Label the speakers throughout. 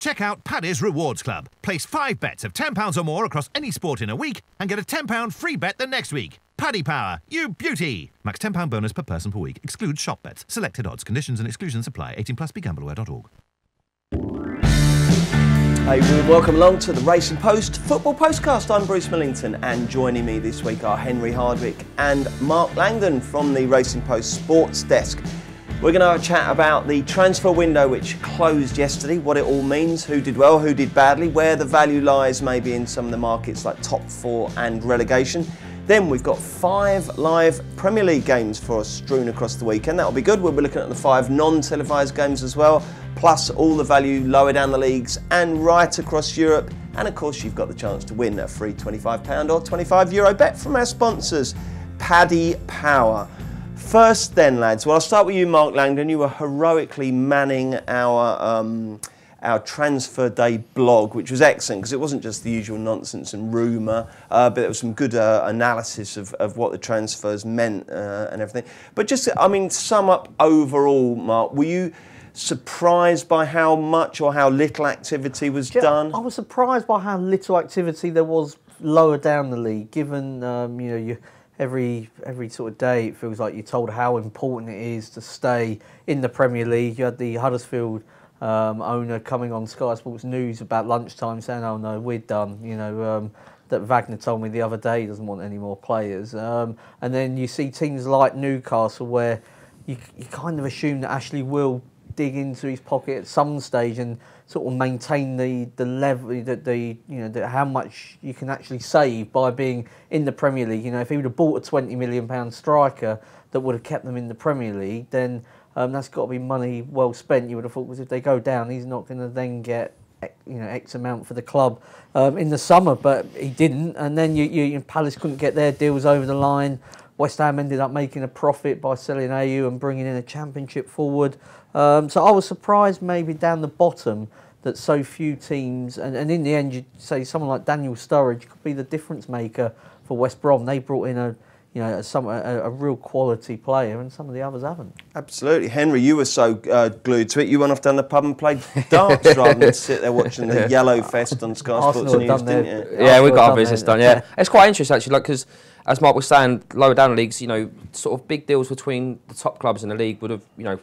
Speaker 1: Check out Paddy's Rewards Club. Place 5 bets of £10 or more across any sport in a week and get a £10 free bet the next week. Paddy Power, you beauty! Max £10 bonus per person per week. Excludes shop bets. Selected odds. Conditions and exclusions apply. 18 plus. BeGambleAware.org.
Speaker 2: Hey, warm welcome along to the Racing Post Football Postcast. I'm Bruce Millington, and joining me this week are Henry Hardwick and Mark Langdon from the Racing Post Sports Desk. We're going to have a chat about the transfer window which closed yesterday, what it all means, who did well, who did badly, where the value lies maybe in some of the markets like top 4 and relegation. Then we've got 5 live Premier League games for us strewn across the weekend. That'll be good. We'll be looking at the 5 non-televised games as well, plus all the value lower down the leagues and right across Europe. And of course, you've got the chance to win a free £25 or €25 bet from our sponsors, Paddy Power. First then, lads, well, I'll start with you, Mark Langdon. You were heroically manning our transfer day blog, which was excellent because it wasn't just the usual nonsense and rumour, but there was some good analysis of what the transfers meant and everything. But just, I mean, sum up overall, Mark, were you surprised by how much or how little activity was done?
Speaker 3: I was surprised by how little activity there was lower down the league, given, every sort of day it feels like you're told how important it is to stay in the Premier League. You had the Huddersfield owner coming on Sky Sports News about lunchtime saying, "Oh no, we're done." That Wagner told me the other day he doesn't want any more players. And then you see teams like Newcastle where you kind of assume that Ashley will dig into his pocket at some stage and sort of maintain the level, how much you can actually save by being in the Premier League. If he would have bought a £20 million striker that would have kept them in the Premier League, then that's got to be money well spent. You would have thought, because if they go down, he's not going to then get X amount for the club in the summer, but he didn't. And then Palace couldn't get their deals over the line. West Ham ended up making a profit by selling AU and bringing in a Championship forward. So I was surprised maybe down the bottom that so few teams, and in the end you'd say someone like Daniel Sturridge could be the difference maker for West Brom. They brought in a real quality player, and some of the others haven't.
Speaker 2: Absolutely. Henry, you were so glued to it, you went off down the pub and played darts rather than sit there watching the Yellow Fest on Sky Sports News, didn't you?
Speaker 4: Yeah, we got our business done, yeah. It's quite interesting actually, because as Mark was saying, lower down the leagues, sort of big deals between the top clubs in the league would have,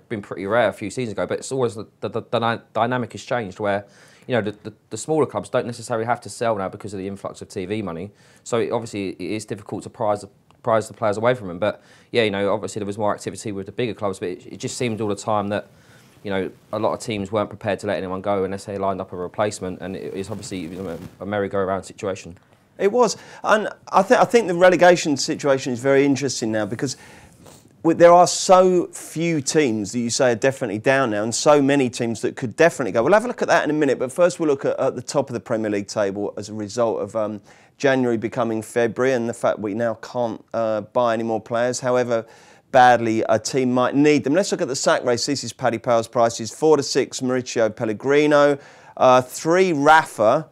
Speaker 4: been pretty rare a few seasons ago, but it's always the dynamic has changed where, the smaller clubs don't necessarily have to sell now because of the influx of TV money. So it is difficult to prize the players away from them. But yeah, obviously there was more activity with the bigger clubs, but it just seemed all the time that, a lot of teams weren't prepared to let anyone go unless they lined up a replacement, and it is obviously a merry-go-round situation.
Speaker 2: It was, and I think the relegation situation is very interesting now because there are so few teams that you say are definitely down now, and so many teams that could definitely go. We'll have a look at that in a minute, but first we'll look at the top of the Premier League table as a result of January becoming February and the fact we now can't buy any more players, however badly a team might need them. Let's look at the sack race. This is Paddy Power's prices. 4 to 6, Mauricio Pellegrino. 3, Rafa.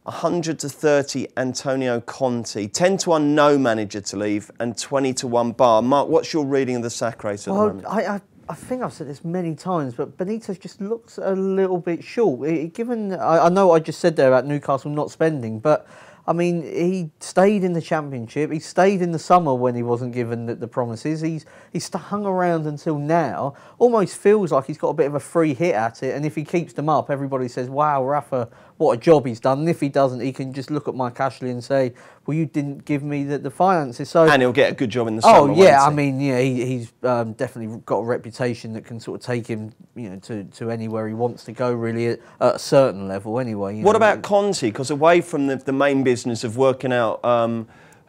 Speaker 2: 100 to 30, Antonio Conte. 10 to 1, no manager to leave, and 20 to 1, Bar. Mark, what's your reading of the sack race at the moment?
Speaker 3: I think I've said this many times, but Benitez just looks a little bit short. I know what I just said there about Newcastle not spending, but I mean, he stayed in the Championship. He stayed in the summer when he wasn't given the promises. He's hung around until now. Almost feels like he's got a bit of a free hit at it. And if he keeps them up, everybody says, "Wow, Rafa, what a job he's done." And if he doesn't, he can just look at Mike Ashley and say, "Well, you didn't give me the finances." So,
Speaker 2: and he'll get a good job in the summer.
Speaker 3: Oh yeah, I mean, yeah, he's definitely got a reputation that can sort of take him, to anywhere he wants to go. Really, at a certain level, anyway.
Speaker 2: What about Conte? Because away from the main business of working out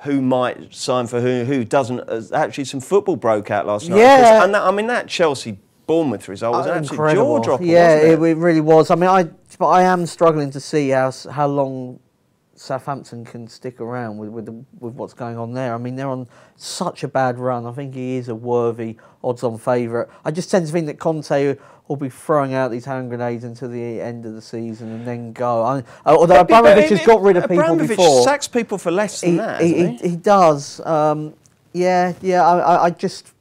Speaker 2: who might sign for who doesn't, actually some football broke out last night.
Speaker 3: Yeah,
Speaker 2: and that Chelsea Bournemouth result was an absolute
Speaker 3: incredible
Speaker 2: jaw dropper.
Speaker 3: Yeah,
Speaker 2: wasn't
Speaker 3: it really was. I mean, but I am struggling to see how long Southampton can stick around with what's going on there. I mean, they're on such a bad run. I think he is a worthy odds-on favourite. I just tend to think that Conte will be throwing out these hand grenades until the end of the season and then go. Although Abramovich has got rid of people
Speaker 2: Abramovich
Speaker 3: before.
Speaker 2: Abramovich sacks people for less than that, hasn't he?
Speaker 3: He does. I just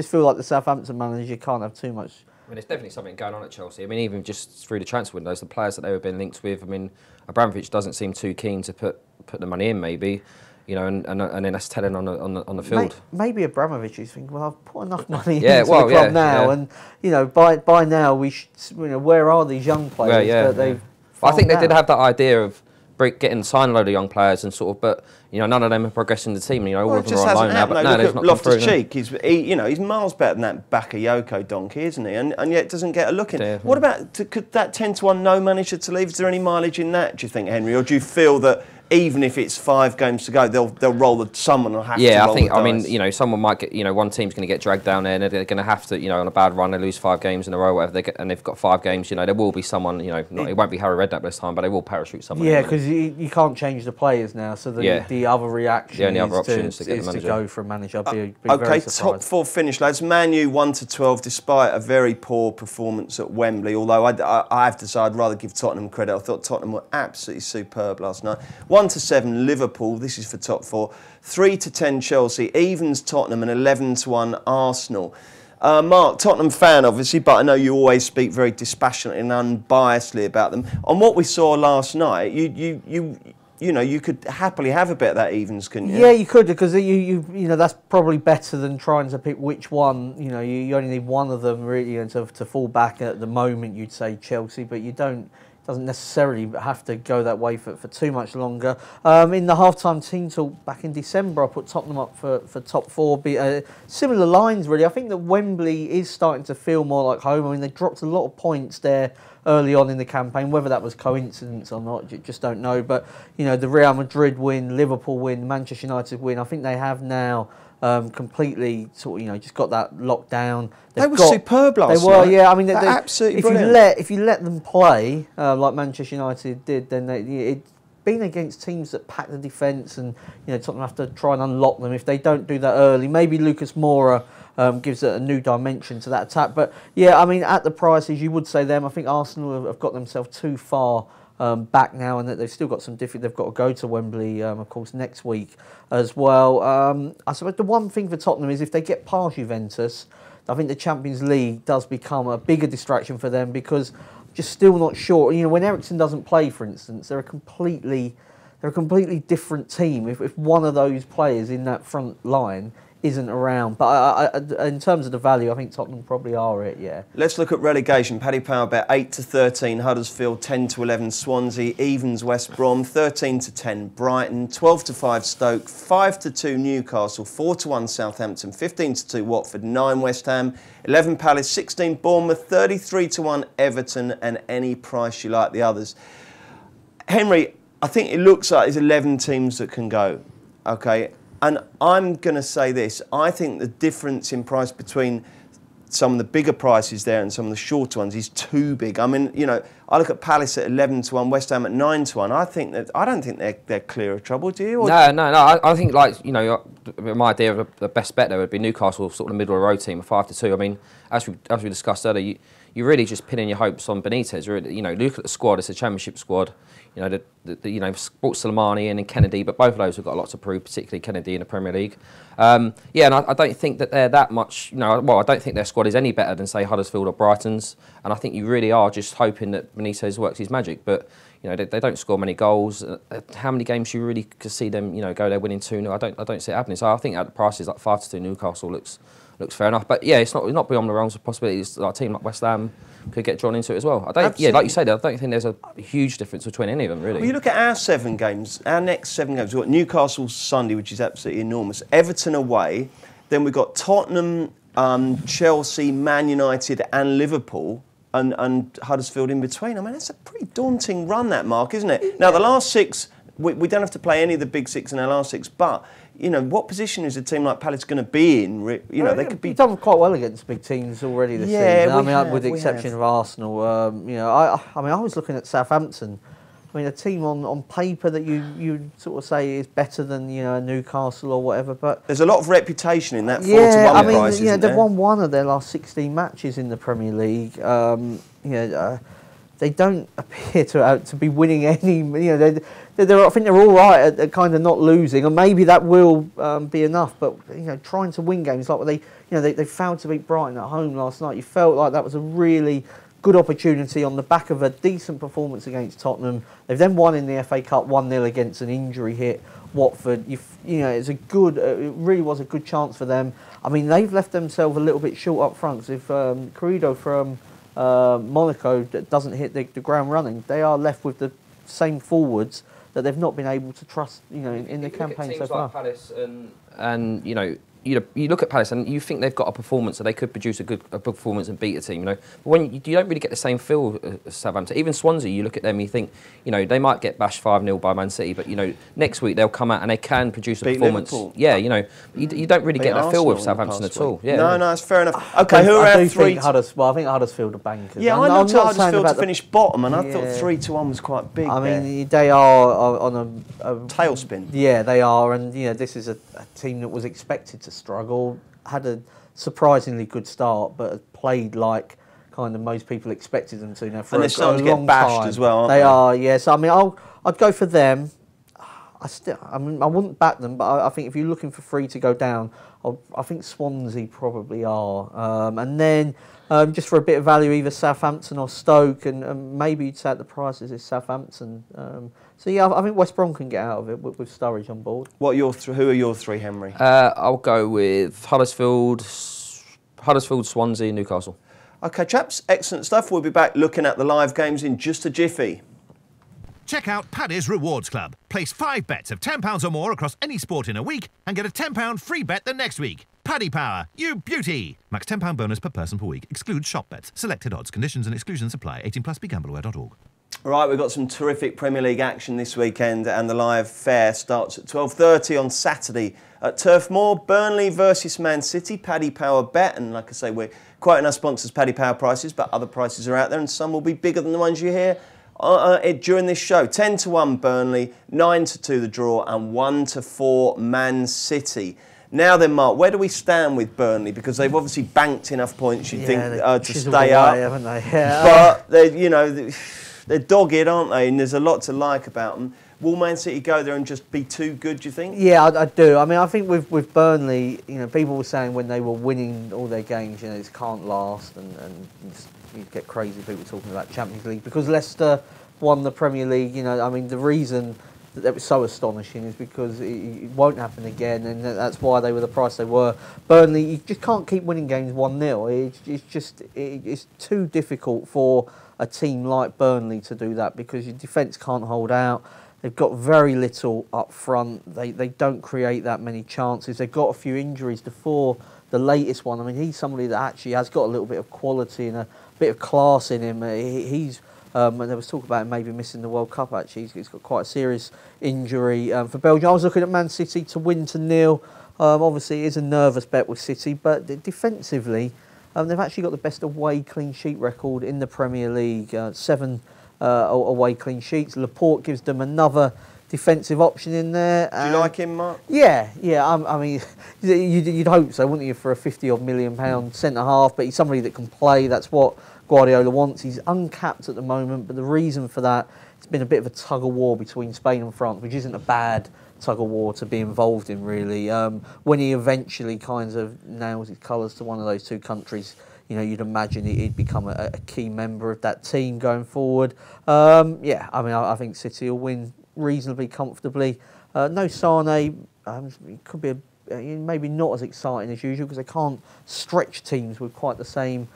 Speaker 3: feel like the Southampton manager can't have too much
Speaker 4: I mean, there's definitely something going on at Chelsea. I mean, even just through the transfer windows, the players that they were being linked with. I mean, Abramovich doesn't seem too keen to put the money in, maybe. You know, and then that's telling on the field.
Speaker 3: Maybe Abramovich is thinking, well, I've put enough money into the club now, and you know, by now we should, you know, where are these young players that they've?
Speaker 4: I think they did have that idea of getting signed a load of young players and sort of, but you know, none of them are progressing the team. You know, all of them are on loan now. But no,
Speaker 2: look at Loftus-Cheek. He's miles better than that Bakayoko donkey, isn't he? And yet doesn't get a look in. Definitely. What about could that 10-1 no manager to leave? Is there any mileage in that? Do you think, Henry, or do you feel that even if it's 5 games to go, they'll roll someone will have to roll the dice?
Speaker 4: Yeah, I mean, you know, someone might get, you know, one team's going to get dragged down there, and they're going to have to, you know, on a bad run, they lose 5 games in a row, whatever, and they've got 5 games, you know, there will be someone, you know, it won't be Harry Redknapp this time, but they will parachute someone.
Speaker 3: Yeah, because you can't change the players now, so the other reaction is to go for a manager. I'd be very surprised.
Speaker 2: Top 4 finish, lads. Man U 1-12, despite a very poor performance at Wembley, although I have to say I'd rather give Tottenham credit. I thought Tottenham were absolutely superb last night. 1-7, Liverpool, this is for top 4. 3-10 Chelsea, evens Tottenham, and 11-1 Arsenal. Mark, Tottenham fan obviously, but I know you always speak very dispassionately and unbiasedly about them. On what we saw last night, you know, you could happily have a bet of that evens, couldn't you?
Speaker 3: Yeah, you could, because you know, that's probably better than trying to pick which one. You know, you only need one of them really, and to fall back at the moment. You'd say Chelsea, but you don't. Doesn't necessarily have to go that way for too much longer. In the half-time team talk back in December, I put Tottenham up for top 4. Similar lines, really. I think that Wembley is starting to feel more like home. I mean, they dropped a lot of points there early on in the campaign. Whether that was coincidence or not, you just don't know. But, you know, the Real Madrid win, Liverpool win, Manchester United win, I think they have now completely sort of, you know, just got that locked down.
Speaker 2: They were superb last night.
Speaker 3: They were, yeah. I mean,
Speaker 2: absolutely brilliant.
Speaker 3: If you let them play like Manchester United did, then it's been against teams that pack the defence, and you know, Tottenham have to try and unlock them. If they don't do that early, maybe Lucas Moura gives it a new dimension to that attack. But yeah, I mean, at the prices, you would say them. I think Arsenal have got themselves too far back now, and that they've still got some different. They've got to go to Wembley, of course, next week as well. I suppose the one thing for Tottenham is if they get past Juventus, I think the Champions League does become a bigger distraction for them, because I'm just still not sure. You know, when Eriksen doesn't play, for instance, they're a completely different team. If one of those players in that front line isn't around. But in terms of the value, I think Tottenham probably are it, yeah.
Speaker 2: Let's look at relegation. Paddy Power bet 8-13 Huddersfield, 10-11 Swansea, evens West Brom, 13-10 Brighton, 12-5 Stoke, 5-2 Newcastle, 4-1 Southampton, 15-2 Watford, 9 West Ham, 11 Palace, 16 Bournemouth, 33-1 Everton, and any price you like the others. Henry, I think it looks like there's 11 teams that can go, okay? And I'm going to say this, I think the difference in price between some of the bigger prices there and some of the shorter ones is too big. I mean, you know, I look at Palace at 11-1, West Ham at 9-1. I don't think they're clear of trouble, do you? Or
Speaker 4: No. I think, like, you know, my idea of the best bet there would be Newcastle, sort of the middle of the road team, a 5-2. I mean, as we discussed earlier, you're really just pinning your hopes on Benitez. You know, look at the squad; it's a Championship squad. You know, you know, brought Soleimani in and Kennedy, but both of those have got a lot to prove, particularly Kennedy in the Premier League. Yeah, and I don't think that they're that much. You know, well, I don't think their squad is any better than, say, Huddersfield or Brighton's. And I think you really are just hoping that Benitez works his magic. But you know, they don't score many goals. How many games you really could see them, you know, go there winning 2-0? I don't see it happening. So I think at the prices like 5-2 Newcastle looks fair enough. But yeah, it's not beyond the realms of possibilities. Like a team like West Ham could get drawn into it as well. Yeah, like you said, I don't think there's a huge difference between any of them, really.
Speaker 2: Well, you look at our 7 games, our next 7 games. We've got Newcastle Sunday, which is absolutely enormous. Everton away. Then we've got Tottenham, Chelsea, Man United and Liverpool, and Huddersfield in between. I mean, that's a pretty daunting run, that, Mark, isn't it? Yeah. Now, the last 6, we don't have to play any of the big 6 in our last 6, but you know, what position is a team like Palace going to be in? You know, they could be.
Speaker 3: We've done quite well against big teams already this season. I mean, with the exception of Arsenal. You know, I mean, I was looking at Southampton. I mean, a team on paper that you sort of say is better than, you know, Newcastle or whatever, but
Speaker 2: there's a lot of reputation in that 4-1 price.
Speaker 3: Yeah, they've won one of their last 16 matches in the Premier League. You know, they don't appear to be winning any. You know, I think they're all right at kind of not losing, and maybe that will be enough. But you know, trying to win games like they failed to beat Brighton at home last night. You felt like that was a really good opportunity on the back of a decent performance against Tottenham. They've then won in the FA Cup 1-0 against an injury hit Watford. You know, it really was a good chance for them. I mean, they've left themselves a little bit short up front. So if Corrido from Monaco doesn't hit the ground running, they are left with the same forwards that they've not been able to trust, you know, in the campaign so far.
Speaker 4: Like Palace and you know, you look at Palace and you think they've got a performance that they could produce a performance and beat a team, you know. But when you don't really get the same feel as Southampton. Even Swansea, you look at them and you think, you know, they might get bashed 5-0 by Man City, but you know, next week they'll come out and they can produce a performance.
Speaker 2: Liverpool.
Speaker 4: Yeah, you know, you don't really get that feel with Southampton at all. Yeah.
Speaker 2: No, that's fair enough. Okay, who are our three?
Speaker 3: I think Huddersfield are bankers.
Speaker 2: Yeah, I looked at Huddersfield to finish bottom, and I thought 3-1 was quite big.
Speaker 3: I mean, they are on a
Speaker 2: tailspin.
Speaker 3: Yeah, they are, and you know, this is a team that was expected to struggle. Had a surprisingly good start, but played like kind of most people expected them to. Now for
Speaker 2: and they're starting to get bashed
Speaker 3: time.
Speaker 2: As well, aren't they?
Speaker 3: They are, yes. I mean, I'd go for them. I wouldn't back them, but I think if you're looking for three to go down, I think Swansea probably are. And then just for a bit of value, either Southampton or Stoke, and maybe you'd say at the prices is Southampton. So yeah, I think West Brom can get out of it with Sturridge on board.
Speaker 2: Who are your three, Henry?
Speaker 4: I'll go with Huddersfield, Swansea, Newcastle.
Speaker 2: Okay, chaps, excellent stuff. We'll be back looking at the live games in just a jiffy.
Speaker 1: Check out Paddy's Rewards Club. Place 5 bets of £10 or more across any sport in a week and get a £10 free bet the next week. Paddy Power, you beauty! Max £10 bonus per person per week. Excludes shop bets. Selected odds. Conditions and exclusions apply. 18+. BeGambleAware.org.
Speaker 2: Right, we've got some terrific Premier League action this weekend, and the live fare starts at 12:30 on Saturday at Turf Moor. Burnley versus Man City. Paddy Power bet, and like I say, we're quoting our sponsors Paddy Power prices, but other prices are out there, and some will be bigger than the ones you hear during this show. 10-1 Burnley, 9-2 the draw, and 1-4 Man City. Now then, Mark, where do we stand with Burnley? Because they've obviously banked enough points, you'd think, to stay up.
Speaker 3: Haven't they? Yeah.
Speaker 2: But they're dogged, aren't they? And there's a lot to like about them. Will Man City go there and just be too good, do you think?
Speaker 3: Yeah, I do. I mean, I think with Burnley, you know, people were saying when they were winning all their games, you know, this can't last, and you get crazy people talking about Champions League because Leicester won the Premier League. You know, I mean, the reason that was so astonishing is because it won't happen again, and that's why they were the price they were. Burnley, you just can't keep winning games 1-0. It's too difficult for a team like Burnley to do that because your defence can't hold out. They've got very little up front. They don't create that many chances. They've got a few injuries before the latest one. I mean, he's somebody that actually has got a little bit of quality and a bit of class in him. And there was talk about him maybe missing the World Cup, actually. He's got quite a serious injury for Belgium. I was looking at Man City to win to 0. Obviously, it is a nervous bet with City, but defensively, they've actually got the best away clean sheet record in the Premier League. 7 away clean sheets. Laporte gives them another defensive option in there.
Speaker 2: Do you like him, Mark?
Speaker 3: Yeah. I mean, you'd hope so, wouldn't you, for a £50-odd million centre-half, but he's somebody that can play. That's what Guardiola wants. He's uncapped at the moment, but the reason for that, it's been a bit of a tug-of-war between Spain and France, which isn't a bad tug-of-war to be involved in, really. When he eventually kind of nails his colours to one of those two countries, you know, you'd imagine he'd become a key member of that team going forward. Yeah, I mean, I think City will win reasonably comfortably. No Sane, it could be maybe not as exciting as usual because they can't stretch teams with quite the same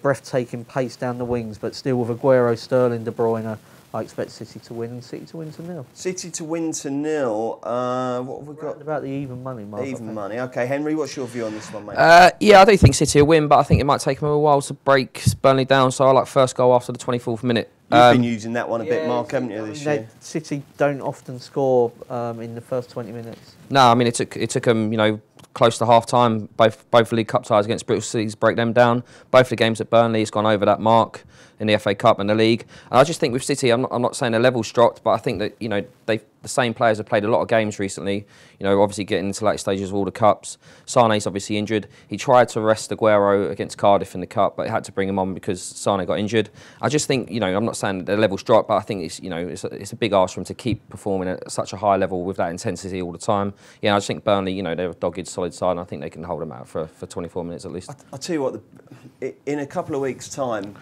Speaker 3: breathtaking pace down the wings, but still with Aguero, Sterling, De Bruyne, I expect City to win and City to win to 0.
Speaker 2: City to win to 0. What have we got?
Speaker 3: About the even money, Mark.
Speaker 2: Even money. Okay, Henry, what's your view on this one, mate?
Speaker 4: Yeah, I do think City will win, but I think it might take them a while to break Burnley down. So I like first goal after the 24th minute.
Speaker 2: You've been using that one a bit, Mark, haven't you, this year?
Speaker 3: City don't often score in the first 20 minutes.
Speaker 4: No, I mean, it took them, you know, close to half time. Both League Cup ties against Bristol City's break them down. Both the games at Burnley, it's gone over that mark. in the FA Cup and the league. And I just think with City, I'm not saying their level's dropped, but I think that, you know, the same players have played a lot of games recently. You know, obviously getting into late stages of all the cups. Sane's obviously injured. He tried to rest Aguero against Cardiff in the cup, but had to bring him on because Sane got injured. I just think, you know, I'm not saying that their level's dropped, but I think it's, you know, it's a big ask for them to keep performing at such a high level with that intensity all the time. Yeah, I just think Burnley, you know, they're a dogged, solid side, and I think they can hold them out for 24 minutes at least.
Speaker 2: I'll tell you what, in a couple of weeks' time,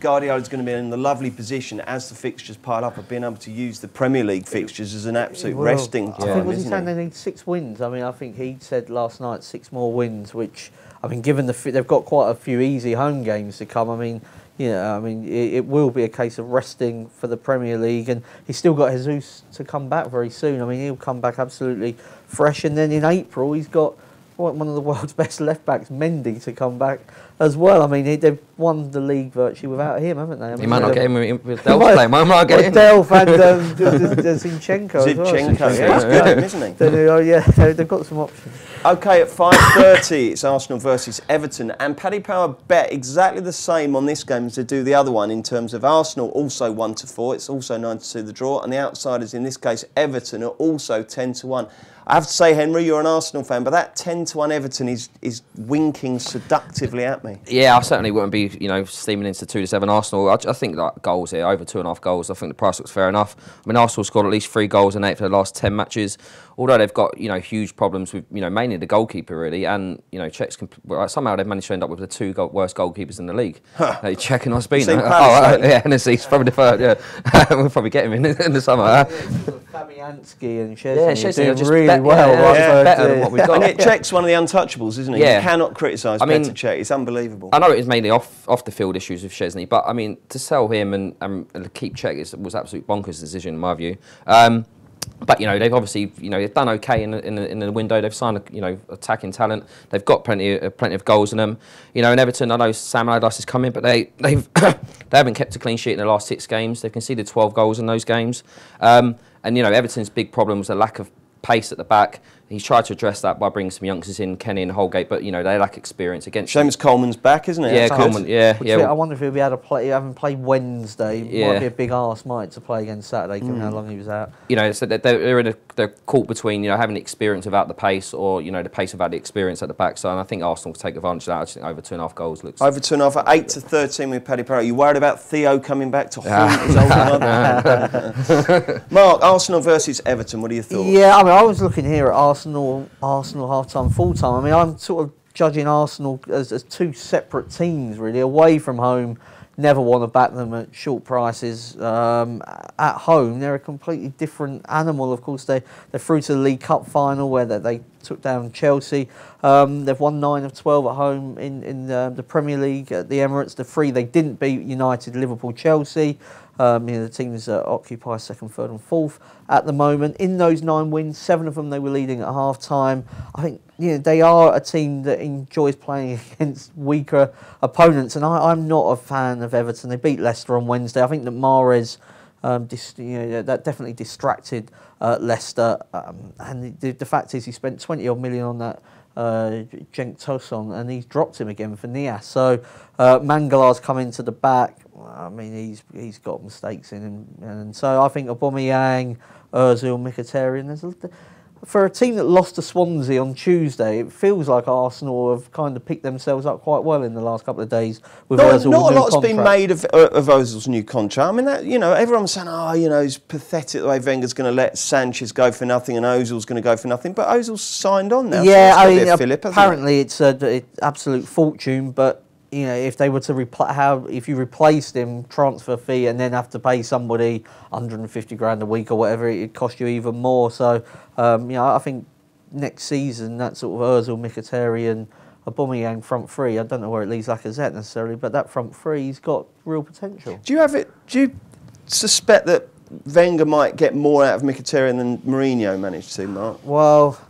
Speaker 2: Guardiola's going to be in the lovely position as the fixtures pile up of being able to use the Premier League fixtures as an absolute resting time.
Speaker 3: I think was he saying they need 6 wins? I mean, I think he said last night 6 more wins, which, I mean, given they've got quite a few easy home games to come. I mean, yeah, I mean, it will be a case of resting for the Premier League, and he's still got Jesus to come back very soon. I mean, he'll come back absolutely fresh, and then in April he's got one of the world's best left backs, Mendy, to come back as well. I mean, they've won the league virtually without him, haven't they? I mean,
Speaker 4: he might not get him with Delph playing. Might not get him.
Speaker 3: Delph and Zinchenko as well.
Speaker 2: Zinchenko, yeah, he's good, isn't he?
Speaker 3: Yeah, they've got some options.
Speaker 2: OK, at 5:30, it's Arsenal versus Everton, and Paddy Power bet exactly the same on this game as they do the other one in terms of Arsenal also 1-4. It's also 9-2 the draw, and the outsiders in this case, Everton, are also 10-1. I have to say, Henry, you're an Arsenal fan, but that 10-1 Everton is winking seductively at me.
Speaker 4: Yeah, I certainly wouldn't be, you know, steaming into 2-7 Arsenal. I think that goals here, over 2.5 goals, I think the price looks fair enough. I mean, Arsenal scored at least 3 goals in 8 for the last 10 matches. Although they've got, you know, huge problems with, you know, mainly the goalkeeper really, and, you know, Czechs somehow they've managed to end up with the 2 worst goalkeepers in the league. Czech and Ospina. Yeah, Hennessy's probably the third. Yeah, we'll probably get him in the summer.
Speaker 2: Fabianski
Speaker 3: and Szczesny
Speaker 2: are
Speaker 3: doing really well.
Speaker 4: Better than what we've got.
Speaker 2: And Czech's one of the untouchables, isn't he?
Speaker 4: Yeah.
Speaker 2: You cannot criticise Petr Cech. It's unbelievable.
Speaker 4: I know it was mainly off the field issues with Szczesny, but I mean, to sell him and keep Czech was absolute bonkers decision in my view. But you know, they've obviously, you know, they've done okay in the window. They've signed, you know, attacking talent. They've got plenty of goals in them. You know, in Everton, I know Sam Allardyce is coming, but they haven't kept a clean sheet in the last 6 games. They've conceded 12 goals in those games. And you know, Everton's big problem was a lack of pace at the back. He's tried to address that by bringing some youngsters in, Kenny and Holgate, but you know they lack experience against.
Speaker 2: Seamus Coleman's back, isn't he?
Speaker 4: Yeah, Coleman. Yeah.
Speaker 3: I wonder if he'll be able to play. Having played Wednesday, might be a big arse, might, to play against Saturday, given how long he was out.
Speaker 4: You know, so they're caught between, you know, having the experience without the pace, or you know, the pace without the experience at the back. So, and I think Arsenal will take advantage of that. I just think over 2.5 goals looks.
Speaker 2: Over 2.5, 8-13 with Paddy Power. Are you worried about Theo coming back to haunt his older mother? Mark, Arsenal versus Everton. What are your thoughts?
Speaker 3: Yeah, I mean, I was looking here at Arsenal half-time, full-time. I mean, I'm sort of judging Arsenal as 2 separate teams, really. Away from home, never want to back them at short prices. At home, they're a completely different animal. Of course, they're through to the League Cup final where they took down Chelsea. They've won 9 of 12 at home in the Premier League at the Emirates. The 3 they didn't beat: United, Liverpool, Chelsea. You know, the teams occupy 2nd, 3rd and 4th at the moment. In those 9 wins, 7 of them they were leading at half-time. I think, you know, they are a team that enjoys playing against weaker opponents, and I'm not a fan of Everton. They beat Leicester on Wednesday. I think that Mahrez, that definitely distracted Leicester, and the fact is he spent 20-odd million on that Cenk Tosun, and he's dropped him again for Nias. So Mangalar's come into the back. I mean, he's got mistakes in him, and so I think Aubameyang, Ozil, Mkhitaryan. For a team that lost to Swansea on Tuesday, it feels like Arsenal have kind of picked themselves up quite well in the last couple of days with Ozil's new
Speaker 2: contract. Not a lot's been made of Ozil's new contract. I mean, that, you know, everyone's saying, you know, it's pathetic the way Wenger's going to let Sanchez go for nothing and Ozil's going to go for nothing. But Ozil's signed on now.
Speaker 3: Yeah,
Speaker 2: so
Speaker 3: I mean, apparently it's an absolute fortune, but you know, if they were to if you replaced him, transfer fee, and then have to pay somebody 150 grand a week or whatever, it'd cost you even more. So, you know, I think next season that sort of Ozil, Mkhitaryan, Aubameyang front 3. I don't know where it leaves Lacazette necessarily, but that front 3's got real potential.
Speaker 2: Do you suspect that Wenger might get more out of Mkhitaryan than Mourinho managed to, Mark?
Speaker 3: Well,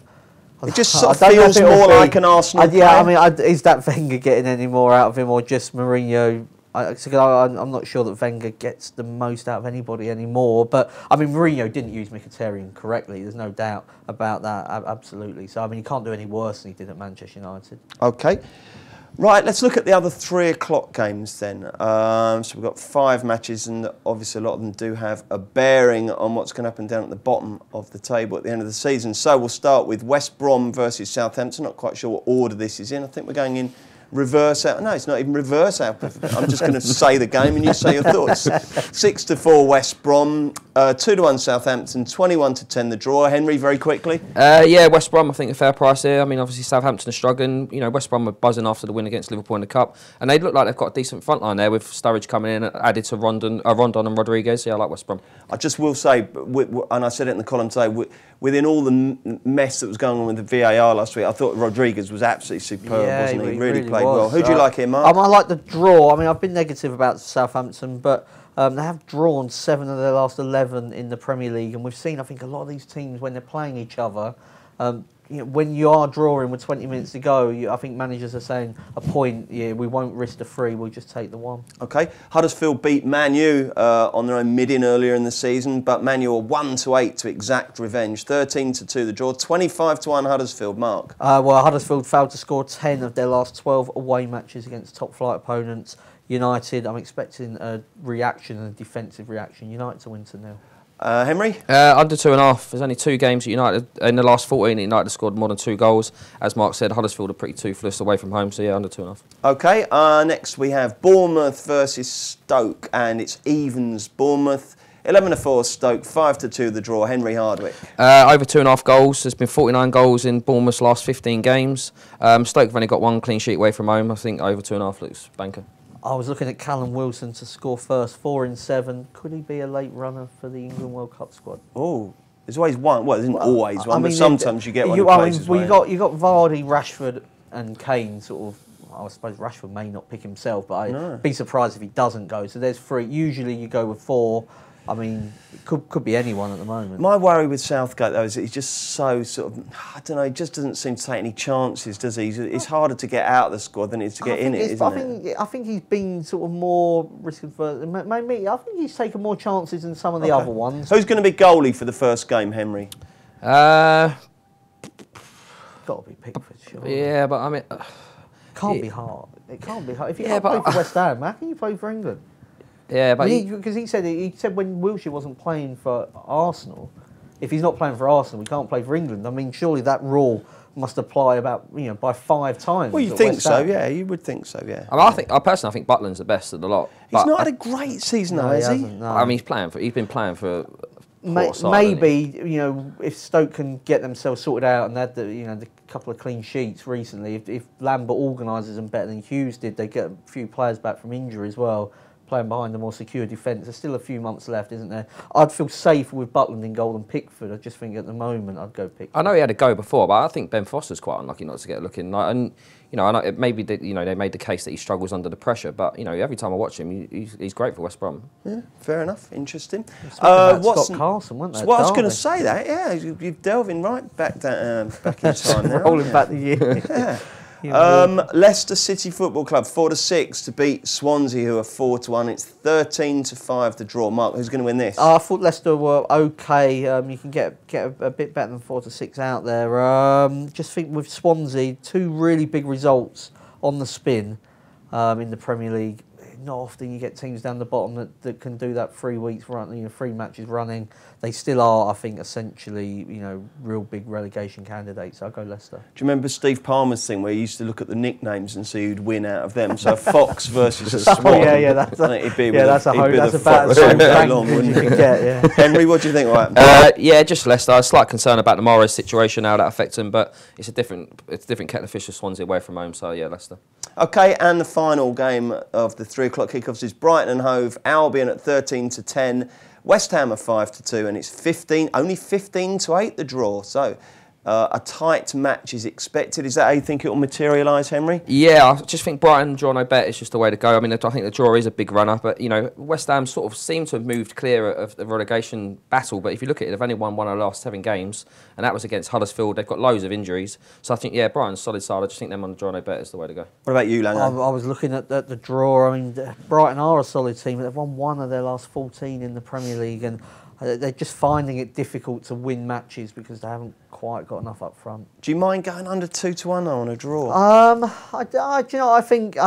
Speaker 2: it just sort of feels more like an Arsenal player.
Speaker 3: I mean, is that Wenger getting any more out of him, or just Mourinho? I'm not sure that Wenger gets the most out of anybody anymore. But, I mean, Mourinho didn't use Mkhitaryan correctly. There's no doubt about that, absolutely. So, I mean, he can't do any worse than he did at Manchester United.
Speaker 2: OK. Right, let's look at the other 3 o'clock games then. So we've got 5 matches, and obviously a lot of them do have a bearing on what's going to happen down at the bottom of the table at the end of the season. So we'll start with West Brom versus Southampton. Not quite sure what order this is in. I think we're going in reverse out. No, it's not even reverse out. I'm just going to say the game and you say your thoughts. 6-4 West Brom, 2-1 Southampton, 21-10 the draw. Henry, very quickly.
Speaker 4: Yeah, West Brom, I think a fair price here. I mean, obviously Southampton are struggling. You know, West Brom were buzzing after the win against Liverpool in the Cup, and they look like they've got a decent front line there with Sturridge coming in, added to Rondon and Rodriguez. Yeah, I like West Brom.
Speaker 2: I just will say, and I said it in the column today, within all the mess that was going on with the VAR last week, I thought Rodriguez was absolutely superb, wasn't he? Really played well. Who do you like here, Mark?
Speaker 3: I like the draw. I mean, I've been negative about Southampton, but they have drawn 7 of their last 11 in the Premier League, and we've seen, I think, a lot of these teams when they're playing each other, you know, when you are drawing with 20 minutes to go, I think managers are saying a point, yeah, we won't risk the 3, we'll just take the 1.
Speaker 2: OK. Huddersfield beat Man U on their own mid-in earlier in the season, but Man U are 1-8 to exact revenge. 13-2 the draw, 25-1 Huddersfield, Mark.
Speaker 3: Well, Huddersfield failed to score 10 of their last 12 away matches against top-flight opponents. United, I'm expecting a reaction, a defensive reaction. United to win 2-0.
Speaker 2: Henry?
Speaker 4: Under 2.5. There's only 2 games at United in the last 14. United have scored more than 2 goals. As Mark said, Huddersfield are pretty toothless away from home, so yeah, under 2.5.
Speaker 2: OK, next we have Bournemouth versus Stoke, and it's evens. Bournemouth 11-4 Stoke, 5-2 the draw. Henry Hardwick.
Speaker 4: Over 2.5 goals. There's been 49 goals in Bournemouth's last 15 games. Stoke have only got 1 clean sheet away from home. I think over 2.5 looks banker.
Speaker 3: I was looking at Callum Wilson to score first, 4 in 7. Could he be a late runner for the England World Cup squad?
Speaker 2: Oh, there's always one. Well, there isn't always one, but sometimes you get one. You
Speaker 3: got Vardy, Rashford, and Kane. Sort of. I suppose Rashford may not pick himself, but I'd be surprised if he doesn't go. So there's 3. Usually you go with 4. I mean, it could be anyone at the moment.
Speaker 2: My worry with Southgate, though, is that he's just so sort of, I don't know, he just doesn't seem to take any chances, does he? It's harder to get out of the squad than it is to get in it, isn't it?
Speaker 3: I think he's been sort of more risk-averse. Maybe I think he's taken more chances than some of the other ones.
Speaker 2: Who's going to be goalie for the first game, Henry?
Speaker 3: Got to be Pickford, sure.
Speaker 4: Yeah, but I mean...
Speaker 3: can't be hard. It can't be hard. If you can't play for West Ham, how can you play for England?
Speaker 4: Yeah, but
Speaker 3: because he said when Wilshere wasn't playing for Arsenal, if he's not playing for Arsenal, we can't play for England. I mean, surely that rule must apply about by 5 times.
Speaker 2: Well, you think so? Yeah, you would think so. Yeah.
Speaker 4: I mean, I personally think Butland's the best of the lot.
Speaker 2: He's not had a great season, though, has he?
Speaker 3: No.
Speaker 4: I mean, he's been playing for.
Speaker 3: Maybe if Stoke can get themselves sorted out and had the couple of clean sheets recently, if Lambert organises them better than Hughes did, they get a few players back from injury as well, playing behind a more secure defence. There's still a few months left, isn't there? I'd feel safer with Butland in goal than Pickford. I just think at the moment I'd go Pickford.
Speaker 4: I know he had a go before, but I think Ben Foster's quite unlucky not to get a look in. And I know maybe they made the case that he struggles under the pressure, but every time I watch him, he's great for West Brom.
Speaker 2: Yeah, fair enough. Interesting.
Speaker 3: Scott Carson, wasn't there?
Speaker 2: Well, I was going to say that. Yeah, you're delving right back in time now.
Speaker 3: Rolling back the year.
Speaker 2: Yeah. Leicester City Football Club 4-6 to beat Swansea, who are 4-1. It's 13-5 the draw. Mark, who's going to win this?
Speaker 3: I thought Leicester were okay. You can get a bit better than 4-6 out there. Just think with Swansea, 2 really big results on the spin in the Premier League. Not often you get teams down the bottom that can do that 3 weeks running, 3 matches running. They still are, I think, essentially, real big relegation candidates. I'll go Leicester.
Speaker 2: Do you remember Steve Palmer's thing where he used to look at the nicknames and see who'd win out of them? So Fox versus a Swan.
Speaker 3: That's about as long as you can get. Yeah.
Speaker 2: Henry, what do you think? Right.
Speaker 4: Just Leicester. A slight concern about the Morris situation, how that affects them, but it's a different kettle of fish with Swansea away from home. So yeah, Leicester.
Speaker 2: Okay, and the final game of the 3 o'clock kickoffs is Brighton and Hove. Albion at 13-10. West Ham are 5-2, and it's only 15-8 the draw. So a tight match is expected. Is that how you think it will materialise, Henry?
Speaker 4: Yeah, I just think Brighton draw no bet is just the way to go. I mean, I think the draw is a big runner, but West Ham sort of seem to have moved clear of the relegation battle. But if you look at it, they've only won 1 of the last 7 games, and that was against Huddersfield. They've got loads of injuries, so I think Brighton's solid side. I just think them on the draw no bet is the way to go.
Speaker 2: What about you, Langer?
Speaker 3: I was looking at the draw. I mean, Brighton are a solid team, but they've won 1 of their last 14 in the Premier League, and they're just finding it difficult to win matches because they haven't quite got enough up front.
Speaker 2: Do you mind going under 2-1 on a draw?
Speaker 3: I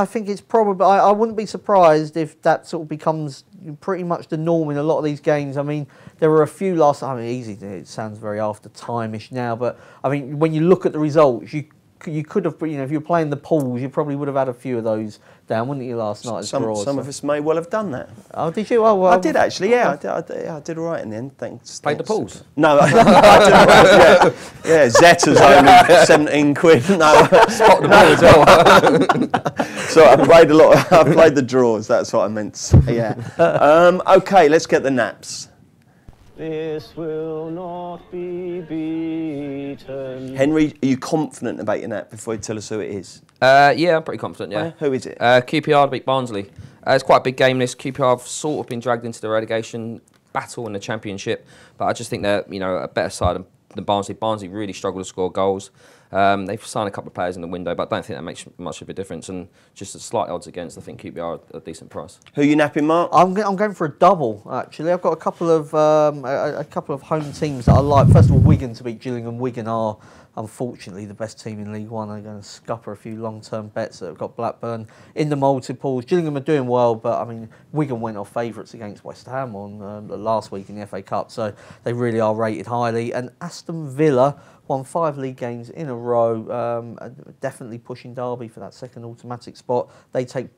Speaker 3: think it's probably. I wouldn't be surprised if that sort of becomes pretty much the norm in a lot of these games. I mean, there were a few last. I mean, easy. It sounds very after time-ish now, but I mean, when you look at the results, you could have, if you were playing the pools, you probably would have had a few of those down, wouldn't you, last night?
Speaker 2: Some of us may well have done that.
Speaker 3: Oh, did you? Oh, well,
Speaker 2: I did actually, yeah. I did all right in the end, thanks.
Speaker 4: Played the pools?
Speaker 2: No, I did all right, yeah. Zeta's only 17 quid. No.
Speaker 4: Spot the ball as well.
Speaker 2: So I played I played the draws, that's what I meant to say, yeah. Okay, let's get the naps.
Speaker 5: This will not be beaten.
Speaker 2: Henry, are you confident about your nap before you tell us who it is?
Speaker 4: Yeah, I'm pretty confident, yeah.
Speaker 2: Who is it?
Speaker 4: QPR beat Barnsley. It's quite a big game, this. QPR have sort of been dragged into the relegation battle in the Championship, but I just think they're a better side than Barnsley. Barnsley really struggle to score goals. They've signed a couple of players in the window, but I don't think that makes much of a difference. And just the slight odds against, I think QPR are a decent price.
Speaker 2: Who are you napping, Mark?
Speaker 3: I'm going for a double, actually. I've got a couple of home teams that I like. First of all, Wigan to beat Gillingham. Wigan are, unfortunately, the best team in League One. They're going to scupper a few long-term bets that have got Blackburn in the multiples. Gillingham are doing well, but, I mean, Wigan went off favourites against West Ham on last week in the FA Cup, so they really are rated highly. And Aston Villa won 5 league games in a row, definitely pushing Derby for that second automatic spot. They take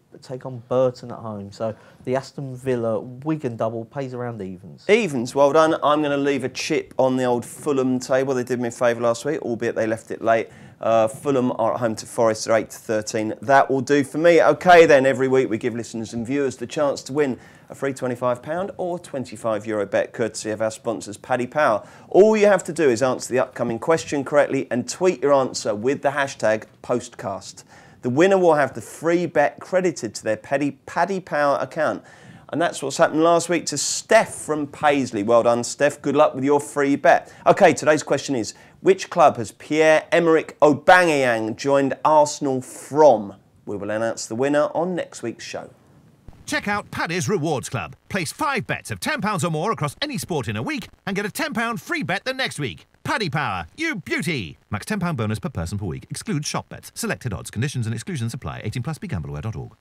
Speaker 3: on Burton at home. So the Aston Villa Wigan double pays around evens.
Speaker 2: Evens, well done. I'm going to leave a chip on the old Fulham table. They did me a favour last week, albeit they left it late. Fulham are at home to Forest, they're 8-13. That will do for me. OK then, every week we give listeners and viewers the chance to win a free £25 or €25 bet courtesy of our sponsors Paddy Power. All you have to do is answer the upcoming question correctly and tweet your answer with the hashtag Postcast. The winner will have the free bet credited to their Paddy Power account. And that's what's happened last week to Steph from Paisley. Well done, Steph. Good luck with your free bet. OK, today's question is, which club has Pierre-Emerick Aubameyang joined Arsenal from? We will announce the winner on next week's show.
Speaker 1: Check out Paddy's Rewards Club. Place 5 bets of £10 or more across any sport in a week and get a £10 free bet the next week. Paddy Power, you beauty! Max £10 bonus per person per week. Excludes shop bets. Selected odds. Conditions and exclusions apply. 18+. BeGambleAware.org.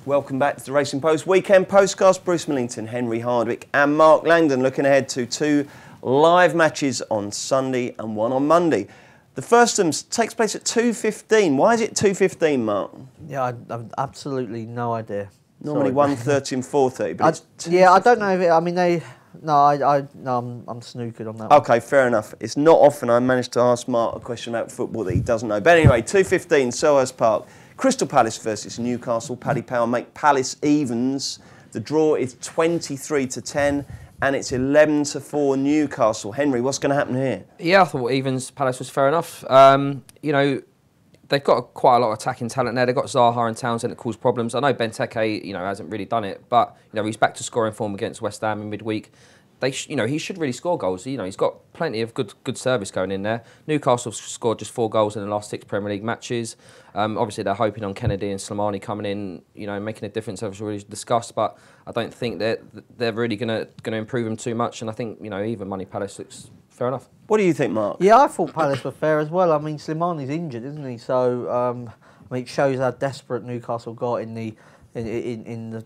Speaker 2: Welcome back to the Racing Post Weekend Postcast. Bruce Millington, Henry Hardwick and Mark Langdon looking ahead to 2 live matches on Sunday and 1 on Monday. The first of them takes place at 2:15. Why is it 2:15, Mark?
Speaker 3: Yeah, I've absolutely no idea.
Speaker 2: Normally 1:30 and 4:30, but it's
Speaker 3: yeah, I don't know if it. I mean, I'm snookered on that.
Speaker 2: Okay, fair enough. It's not often I manage to ask Mark a question about football that he doesn't know. But anyway, 2:15, Selhurst Park. Crystal Palace versus Newcastle. Paddy Power make Palace evens. The draw is 23-10. And it's 11-4 Newcastle. Henry, what's going to happen here?
Speaker 4: Yeah, I thought evens Palace was fair enough. They've got quite a lot of attacking talent there. They've got Zaha and Townsend that cause problems. I know Benteke, hasn't really done it, but he's back to scoring form against West Ham in midweek. He should really score goals. He's got plenty of good service going in there. Newcastle have scored just 4 goals in the last 6 Premier League matches. Obviously, they're hoping on Kennedy and Slimani coming in, making a difference, as we've already discussed. But I don't think they're really going to improve them too much. And I think even Money Palace looks fair enough.
Speaker 2: What do you think, Mark?
Speaker 3: Yeah, I thought Palace were fair as well. I mean, Slimani's injured, isn't he? So it shows how desperate Newcastle got in the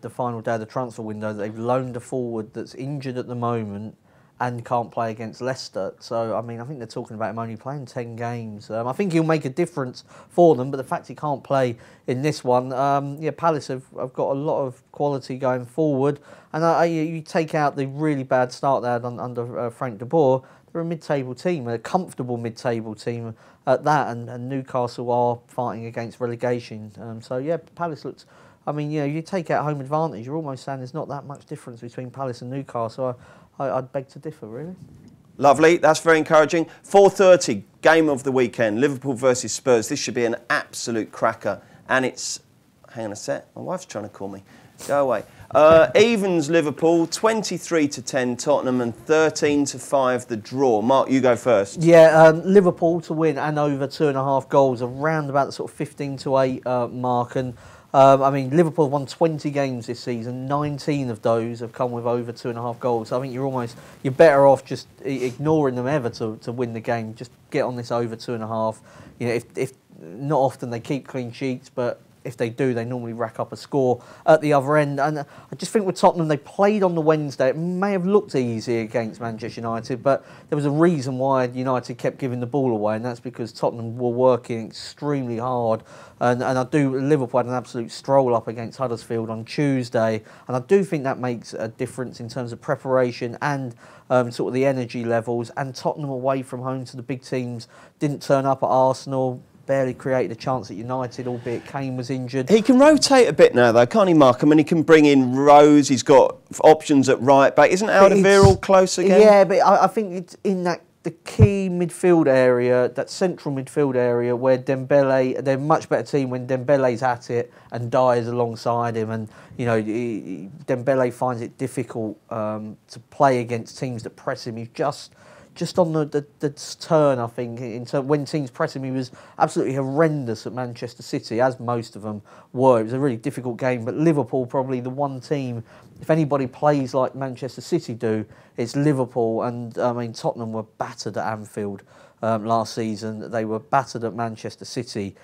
Speaker 3: final day of the transfer window, that they've loaned a forward that's injured at the moment and can't play against Leicester. So, I mean, I think they're talking about him only playing 10 games. I think he'll make a difference for them, but the fact he can't play in this one, Palace have got a lot of quality going forward. And you take out the really bad start they had under Frank de Boer, they're a mid-table team, a comfortable mid-table team at that, and Newcastle are fighting against relegation. Palace looks... I mean, you take out home advantage, you're almost saying there's not that much difference between Palace and Newcastle. I'd beg to differ, really.
Speaker 2: Lovely, that's very encouraging. 4:30, game of the weekend, Liverpool versus Spurs. This should be an absolute cracker. And it's... Hang on a sec, my wife's trying to call me. Go away. Evens Liverpool, 23-10 Tottenham and 13-5 the draw. Mark, you go first.
Speaker 3: Yeah, Liverpool to win and over 2.5 goals, around about the sort of 15-8 mark. And I mean, Liverpool have won 20 games this season. 19 of those have come with over 2.5 goals. So I think you're better off just ignoring them ever to win the game. Just get on this over 2.5. You know, if not often they keep clean sheets, but if they do, they normally rack up a score at the other end. And I just think with Tottenham, they played on the Wednesday. It may have looked easy against Manchester United, but there was a reason why United kept giving the ball away, and that's because Tottenham were working extremely hard. And Liverpool had an absolute stroll up against Huddersfield on Tuesday, and I do think that makes a difference in terms of preparation and sort of the energy levels. And Tottenham away from home to the big teams didn't turn up at Arsenal. Barely created a chance at United, albeit Kane was injured.
Speaker 2: He can rotate a bit now, though, can't he, Mark? I mean, he can bring in Rose. He's got options at right back. Isn't Alderweireld close again?
Speaker 3: Yeah, but I think it's in the key midfield area, that central midfield area, where Dembele, they're a much better team when Dembele's at it and Dyer's alongside him. And, Dembele finds it difficult to play against teams that press him. He's just on the turn, I think, when teams press him, he was absolutely horrendous at Manchester City, as most of them were. It was a really difficult game, but Liverpool probably the one team, if anybody plays like Manchester City do, it's Liverpool. And I mean, Tottenham were battered at Anfield last season. They were battered at Manchester City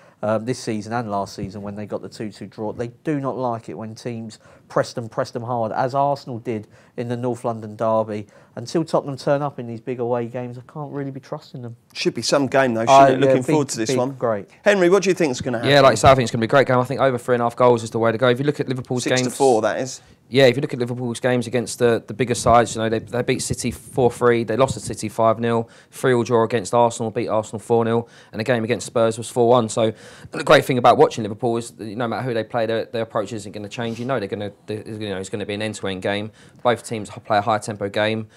Speaker 3: this season and last season when they got the 2-2 draw. They do not like it when teams press them hard, as Arsenal did in the North London derby. Until Tottenham turn up in these big away games, I can't really be trusting them.
Speaker 2: Should be some game, though, shouldn't it? Looking forward to this one.
Speaker 3: Great.
Speaker 2: Henry, what do you think is going to happen?
Speaker 4: Yeah, like I say, I think it's going to be a great game. I think over 3.5 goals is the way to go. If you look at Liverpool's
Speaker 2: 6-4, that is.
Speaker 4: Yeah, if you look at Liverpool's games against the bigger sides, they beat City 4-3, they lost to City 5-0, 3-3 draw against Arsenal, beat Arsenal 4-0, and the game against Spurs was 4-1. So the great thing about watching Liverpool is that no matter who they play, their approach isn't going to change. It's going to be an end-to-end game. Both teams play a high-tempo game.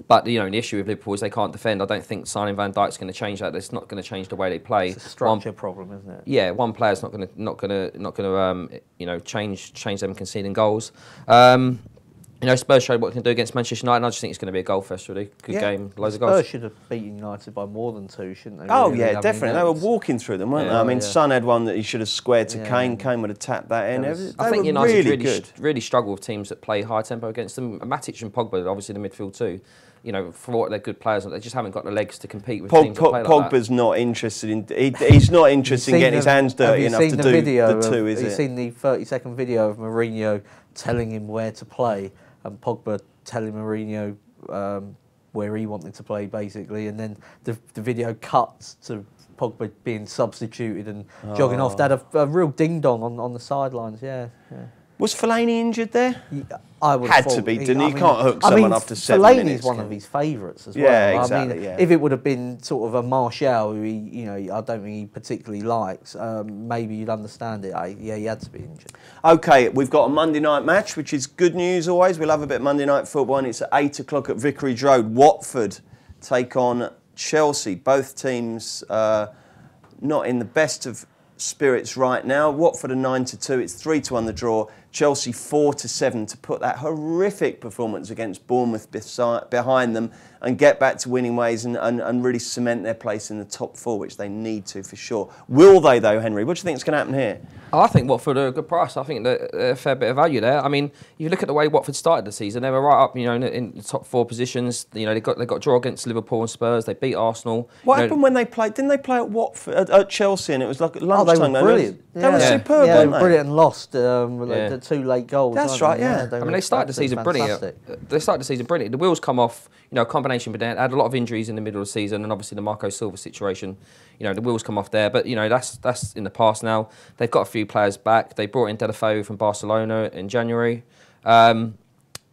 Speaker 4: But the issue with Liverpool is they can't defend. I don't think signing Van Dijk's going to change that. It's not going to change the way they play.
Speaker 3: It's a structure problem, isn't it?
Speaker 4: Yeah, one player's not going to change them conceding goals. Spurs showed what they can do against Manchester United. And I just think it's going to be a goal fest, really. Good game, loads of goals.
Speaker 3: Spurs should have beaten United by more than 2, shouldn't they?
Speaker 2: Oh, yeah, definitely. They were walking through them, weren't they? I mean, Son had one that he should have squared to Kane. Kane would have tapped that in.
Speaker 4: I think United really struggle with teams that play high tempo against them. Matic and Pogba, obviously the midfield too. For what they're good players, they just haven't got the legs to compete with teams that play like that.
Speaker 2: Pogba's not interested in. He's not interested in getting his hands dirty enough to do the two. Have you
Speaker 3: seen the 30-second video of Mourinho telling him where to play, and Pogba telling Mourinho where he wanted to play, basically, and then the video cuts to Pogba being substituted and jogging off. They had a real ding-dong on the sidelines, yeah.
Speaker 2: Was Fellaini injured there?
Speaker 3: I would
Speaker 2: had to be, didn't he? You can't hook someone after 7 minutes.
Speaker 3: Fellaini's one of his favourites as well.
Speaker 2: Yeah, exactly.
Speaker 3: If it would have been sort of a Martial, who I don't think he particularly likes, maybe you'd understand it. He had to be injured.
Speaker 2: OK, we've got a Monday night match, which is good news always. We'll have a bit of Monday night football, and it's at 8 o'clock at Vicarage Road. Watford take on Chelsea. Both teams not in the best of spirits right now. Watford are 9-2. It's 3-1 the draw. Chelsea 4-7 to put that horrific performance against Bournemouth behind them and get back to winning ways and really cement their place in the top 4, which they need to for sure. Will they, though, Henry? What do you think is going to happen here?
Speaker 4: I think Watford are a good price. I think they're a fair bit of value there. I mean, if you look at the way Watford started the season, they were right up, in the top 4 positions. They got a draw against Liverpool and Spurs. They beat Arsenal.
Speaker 2: What happened when they played? Didn't they play at Watford, at Chelsea, and it was like lunchtime?
Speaker 3: They were brilliant.
Speaker 2: They were superb,
Speaker 3: they
Speaker 2: weren't
Speaker 3: were
Speaker 2: they?
Speaker 3: brilliant and lost the 2 late goals.
Speaker 2: That's right, yeah.
Speaker 4: I mean, they started the season brilliant. They started the season brilliant. The wheels come off. A combination, but they had a lot of injuries in the middle of the season, and obviously the Marco Silva situation. The wheels come off there, but that's in the past now. They've got a few players back. They brought in Deulofeu from Barcelona in January, and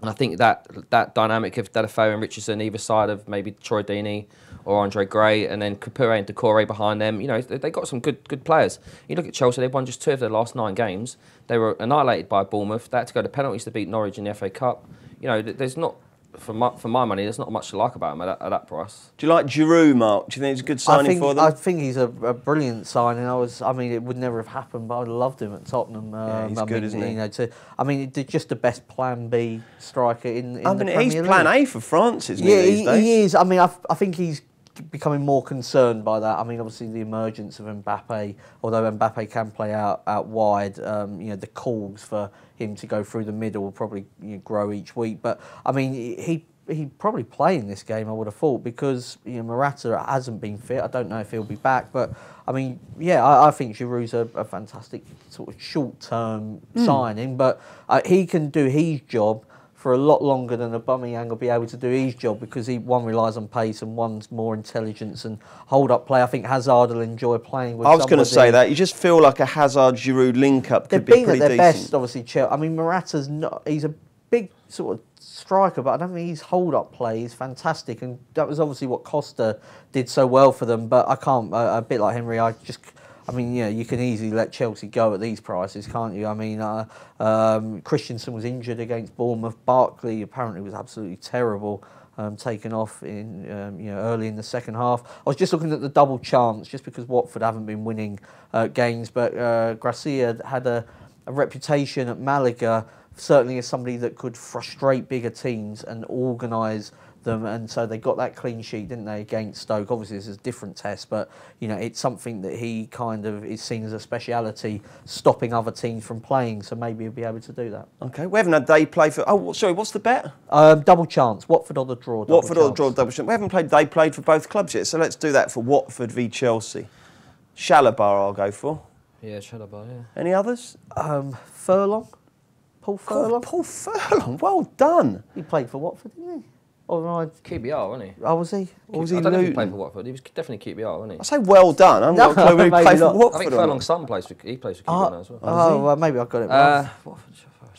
Speaker 4: I think that dynamic of Deulofeu and Richardson either side of maybe Troy Deeney or Andre Gray, and then Kapure and Doucouré behind them. They got some good players. You look at Chelsea; they've won just 2 of their last 9 games. They were annihilated by Bournemouth. They had to go to penalties to beat Norwich in the FA Cup. There's not. For my money, there's not much to like about him at that price.
Speaker 2: Do you like Giroud, Mark? Do you think it's a good signing for them?
Speaker 3: I think he's a brilliant signing. It would never have happened, but I loved him at Tottenham.
Speaker 2: He's good, isn't he?
Speaker 3: Just the best Plan B striker in the Premier League.
Speaker 2: He's Plan A for France, isn't he?
Speaker 3: He is. I mean, I think he's becoming more concerned by that. I mean, obviously the emergence of Mbappe, although Mbappe can play out wide, you know, the calls for him to go through the middle will probably grow each week. But I mean, he'd probably play in this game, I would have thought, because Morata hasn't been fit. I don't know if he'll be back, but I mean, yeah, I think Giroud's a fantastic sort of short-term signing, but he can do his job for a lot longer than Aubameyang will be able to do his job, because one relies on pace and one's more intelligence and hold-up play. I think Hazard will enjoy playing with
Speaker 2: I was going to say that. You just feel like a Hazard-Giroud link-up could be pretty decent. They've been at their best,
Speaker 3: obviously, Chelsea. I mean, Morata's not... He's a big sort of striker, but I don't think his hold-up play is fantastic, and that was obviously what Costa did so well for them. But I can't... A bit like Henry, I mean, yeah, you can easily let Chelsea go at these prices, can't you? I mean, Christensen was injured against Bournemouth. Barkley apparently was absolutely terrible, taken off in early in the second half. I was just looking at the double chance, just because Watford haven't been winning games, but Gracia had a reputation at Malaga, certainly as somebody that could frustrate bigger teams and organise them, and so they got that clean sheet, didn't they, against Stoke? Obviously this is a different test, but it's something that he kind of is seen as a speciality, stopping other teams from playing, so maybe he'll be able to do that.
Speaker 2: Okay, we haven't had they play for... Oh, sorry, what's the bet?
Speaker 3: Double chance, Watford or the draw.
Speaker 2: Watford or the draw, double chance. We haven't played they played for both clubs yet, so let's do that for Watford v Chelsea. Chalobah I'll go for.
Speaker 4: Yeah, Chalobah, yeah.
Speaker 2: Any others?
Speaker 3: Furlong? Paul Furlong?
Speaker 2: Paul Furlong, well done.
Speaker 3: He played for Watford, didn't he?
Speaker 4: QBR, wasn't he?
Speaker 3: Oh, was he?
Speaker 2: Or was he
Speaker 4: I don't know if he played for Watford. He was definitely QBR, wasn't he?
Speaker 2: I say well done. I'm not clear he played for Watford.
Speaker 4: I think Furlong's son plays for QBR now as well.
Speaker 3: Well, maybe I've got it wrong.
Speaker 4: Watford.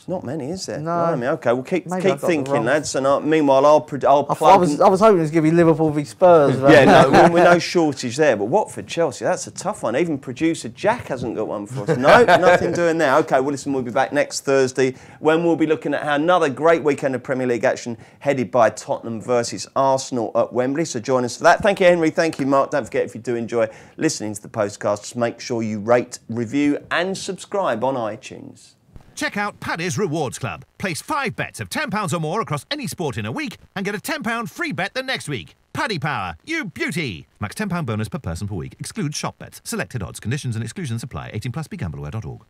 Speaker 2: Not many, is there?
Speaker 3: No.
Speaker 2: Blimey. Okay, well keep thinking,
Speaker 3: wrong.
Speaker 2: lads. And meanwhile, I'll plug.
Speaker 3: I was hoping it was going to be Liverpool v Spurs.
Speaker 2: Yeah, no, we're no shortage there. But Watford, Chelsea, that's a tough one. Even producer Jack hasn't got one for us. No, nothing doing there. Okay, well listen, we'll be back next Thursday when we'll be looking at another great weekend of Premier League action headed by Tottenham versus Arsenal at Wembley. So join us for that. Thank you, Henry. Thank you, Mark. Don't forget, if you do enjoy listening to the Postcast, just make sure you rate, review and subscribe on iTunes.
Speaker 1: Check out Paddy's Rewards Club. Place 5 bets of £10 or more across any sport in a week and get a £10 free bet the next week. Paddy Power, you beauty! Max £10 bonus per person per week. Excludes shop bets. Selected odds. Conditions and exclusions apply. 18+. BeGambleAware.org.